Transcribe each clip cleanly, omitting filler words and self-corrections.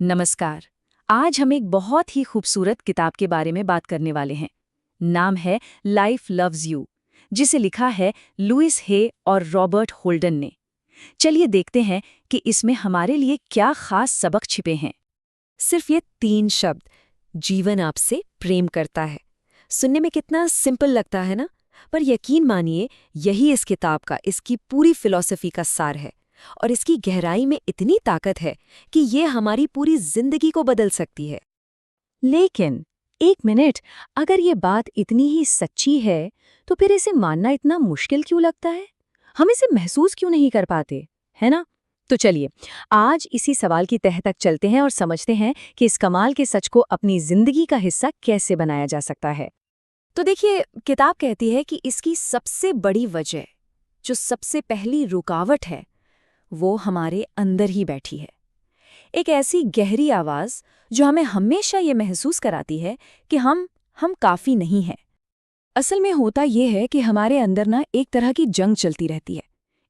नमस्कार। आज हम एक बहुत ही खूबसूरत किताब के बारे में बात करने वाले हैं। नाम है लाइफ लव्स यू, जिसे लिखा है लुइस हे और रॉबर्ट होल्डन ने। चलिए देखते हैं कि इसमें हमारे लिए क्या खास सबक छिपे हैं। सिर्फ ये 3 शब्द, जीवन आपसे प्रेम करता है। सुनने में कितना सिंपल लगता है ना? पर यकीन मानिए, यही इस किताब का, इसकी पूरी फिलॉसफी का सार है। और इसकी गहराई में इतनी ताकत है कि ये हमारी पूरी जिंदगी को बदल सकती है। लेकिन एक मिनट, अगर ये बात इतनी ही सच्ची है, तो फिर इसे मानना इतना मुश्किल क्यों लगता है? हम इसे महसूस क्यों नहीं कर पाते, है ना? तो चलिए, आज इसी सवाल की तह तक चलते हैं और समझते हैं कि इस कमाल के सच को अपनी जिंदगी का हिस्सा कैसे बनाया जा सकता है। तो देखिए, किताब कहती है कि इसकी सबसे बड़ी वजह, जो सबसे पहली रुकावट है, वो हमारे अंदर ही बैठी है। एक ऐसी गहरी आवाज जो हमें हमेशा ये महसूस कराती है कि हम काफी नहीं हैं। असल में होता यह है कि हमारे अंदर ना एक तरह की जंग चलती रहती है।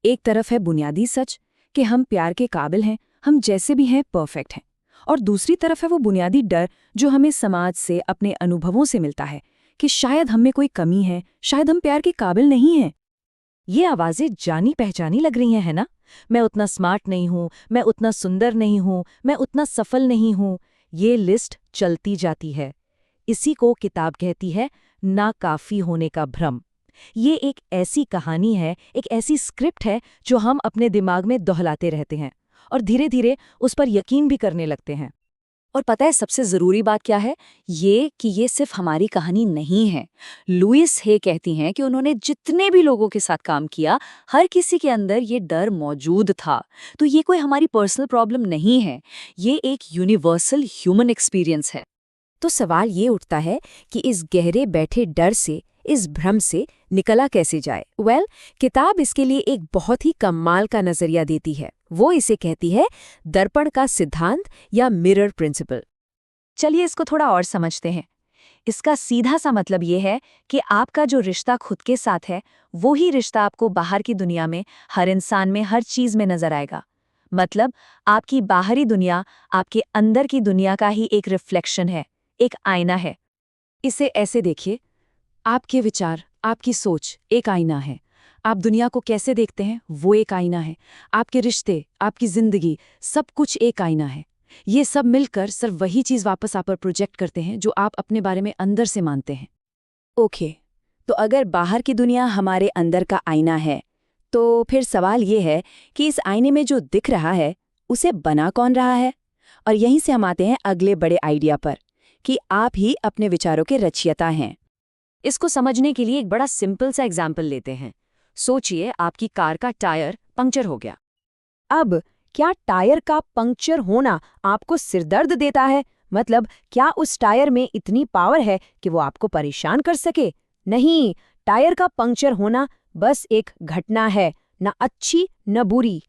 एक तरफ है बुनियादी सच कि हम प्यार के काबिल हैं, हम जैसे भी हैं परफेक्ट हैं। और दूसरी तरफ है वो बुनियादी डर जो हमें समाज से, अपने अनुभवों से मिलता है कि शायद हम में कोई कमी है, शायद हम प्यार के काबिल नहीं हैं। ये आवाजें जानी पहचानी लग रही हैं, है ना? मैं उतना स्मार्ट नहीं हूँ, मैं उतना सुंदर नहीं हूँ, मैं उतना सफल नहीं हूँ। ये लिस्ट चलती जाती है। इसी को किताब कहती है नाकाफी होने का भ्रम। ये एक ऐसी कहानी है, एक ऐसी स्क्रिप्ट है जो हम अपने दिमाग में दोहराते रहते हैं और धीरे धीरे उस पर यकीन भी करने लगते हैं। और पता है सबसे जरूरी बात क्या है? ये कि ये सिर्फ हमारी कहानी नहीं है। लुइस हे कहती हैं कि उन्होंने जितने भी लोगों के साथ काम किया, हर किसी के अंदर ये डर मौजूद था। तो ये कोई हमारी पर्सनल प्रॉब्लम नहीं है, ये एक यूनिवर्सल ह्यूमन एक्सपीरियंस है। तो सवाल ये उठता है कि इस गहरे बैठे डर से, इस भ्रम से निकला कैसे जाए? किताब इसके लिए एक बहुत ही कमाल का नजरिया देती है। वो इसे कहती है दर्पण का सिद्धांत या मिरर प्रिंसिपल। चलिए इसको थोड़ा और समझते हैं। इसका सीधा सा मतलब ये है कि आपका जो रिश्ता खुद के साथ है, वो ही रिश्ता आपको बाहर की दुनिया में, हर इंसान में, हर चीज में नजर आएगा। मतलब आपकी बाहरी दुनिया आपके अंदर की दुनिया का ही एक रिफ्लेक्शन है, एक आईना है। इसे ऐसे देखिए, आपके विचार, आपकी सोच एक आईना है। आप दुनिया को कैसे देखते हैं, वो एक आईना है। आपके रिश्ते, आपकी जिंदगी, सब कुछ एक आईना है। ये सब मिलकर सिर्फ वही चीज वापस आप पर प्रोजेक्ट करते हैं जो आप अपने बारे में अंदर से मानते हैं। ओके, तो अगर बाहर की दुनिया हमारे अंदर का आईना है, तो फिर सवाल ये है कि इस आईने में जो दिख रहा है, उसे बना कौन रहा है? और यहीं से हम आते हैं अगले बड़े आइडिया पर, कि आप ही अपने विचारों के रचयिता हैं। इसको समझने के लिए एक बड़ा सिंपल सा एग्जाम्पल लेते हैं। सोचिए आपकी कार का टायर पंक्चर हो गया। अब क्या टायर का पंक्चर होना आपको सिरदर्द देता है? मतलब क्या उस टायर में इतनी पावर है कि वो आपको परेशान कर सके? नहीं, टायर का पंक्चर होना बस एक घटना है, न अच्छी न बुरी।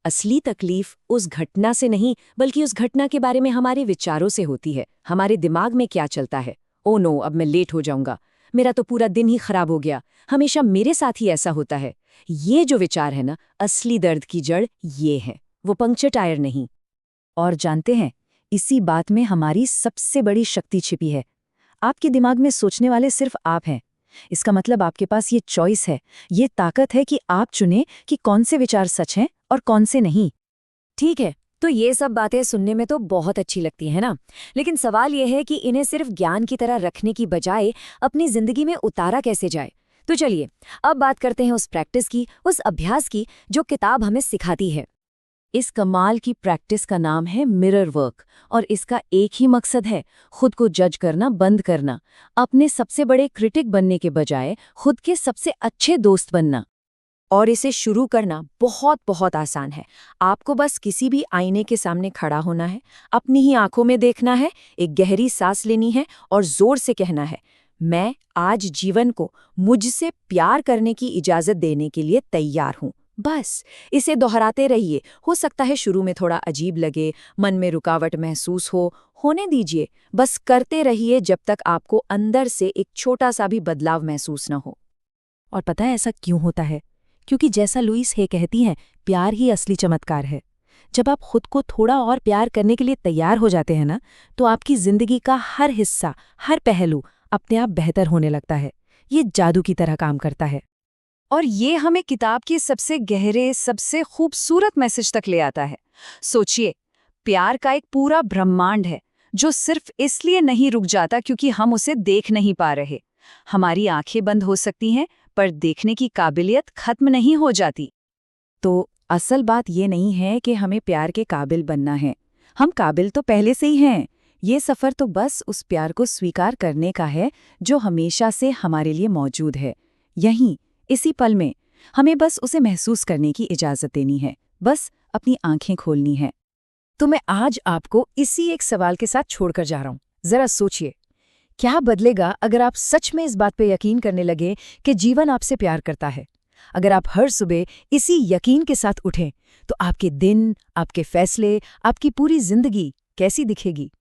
असली तकलीफ उस घटना से नहीं, बल्कि उस घटना के बारे में हमारे विचारों से होती है। हमारे दिमाग में क्या चलता है? ओ नो, अब मैं लेट हो जाऊंगा, मेरा तो पूरा दिन ही खराब हो गया, हमेशा मेरे साथ ही ऐसा होता है। ये जो विचार है ना, असली दर्द की जड़ ये है, वो पंक्चर टायर नहीं। और जानते हैं, इसी बात में हमारी सबसे बड़ी शक्ति छिपी है। आपके दिमाग में सोचने वाले सिर्फ आप हैं। इसका मतलब आपके पास ये चॉइस है, ये ताकत है कि आप चुनें कि कौन से विचार सच हैं और कौन से नहीं। ठीक है, तो ये सब बातें सुनने में तो बहुत अच्छी लगती है ना? लेकिन सवाल ये है कि इन्हें सिर्फ ज्ञान की तरह रखने की बजाय अपनी जिंदगी में उतारा कैसे जाए। तो चलिए, अब बात करते हैं उस प्रैक्टिस की, उस अभ्यास की जो किताब हमें सिखाती है। इस कमाल की प्रैक्टिस का नाम है मिरर वर्क, और इसका एक ही मकसद है, खुद को जज करना बंद करना। अपने सबसे बड़े क्रिटिक बनने के बजाय खुद के सबसे अच्छे दोस्त बनना। और इसे शुरू करना बहुत बहुत आसान है। आपको बस किसी भी आईने के सामने खड़ा होना है, अपनी ही आंखों में देखना है, एक गहरी सांस लेनी है और जोर से कहना है, मैं आज जीवन को मुझसे प्यार करने की इजाजत देने के लिए तैयार हूँ। बस इसे दोहराते रहिए। हो सकता है शुरू में थोड़ा अजीब लगे, मन में रुकावट महसूस होने दीजिए। बस करते रहिए जब तक आपको अंदर से एक छोटा सा भी बदलाव महसूस न हो। और पता है ऐसा क्यों होता है? क्योंकि जैसा लुइस हे कहती हैं, प्यार ही असली चमत्कार है। जब आप खुद को थोड़ा और प्यार करने के लिए तैयार हो जाते हैं ना, तो आपकी जिंदगी का हर हिस्सा, हर पहलू अपने आप बेहतर होने लगता है। ये जादू की तरह काम करता है। और ये हमें किताब के सबसे गहरे, सबसे खूबसूरत मैसेज तक ले आता है। सोचिए, प्यार का एक पूरा ब्रह्मांड है जो सिर्फ इसलिए नहीं रुक जाता क्योंकि हम उसे देख नहीं पा रहे। हमारी आंखें बंद हो सकती हैं, पर देखने की काबिलियत खत्म नहीं हो जाती। तो असल बात ये नहीं है कि हमें प्यार के काबिल बनना है। हम काबिल तो पहले से ही हैं। ये सफ़र तो बस उस प्यार को स्वीकार करने का है जो हमेशा से हमारे लिए मौजूद है। यहीं, इसी पल में, हमें बस उसे महसूस करने की इजाज़त देनी है, बस अपनी आंखें खोलनी है। तो मैं आज आपको इसी एक सवाल के साथ छोड़कर जा रहा हूँ। ज़रा सोचिए, क्या बदलेगा अगर आप सच में इस बात पे यकीन करने लगे कि जीवन आपसे प्यार करता है? अगर आप हर सुबह इसी यकीन के साथ उठें, तो आपके दिन, आपके फैसले, आपकी पूरी जिंदगी कैसी दिखेगी?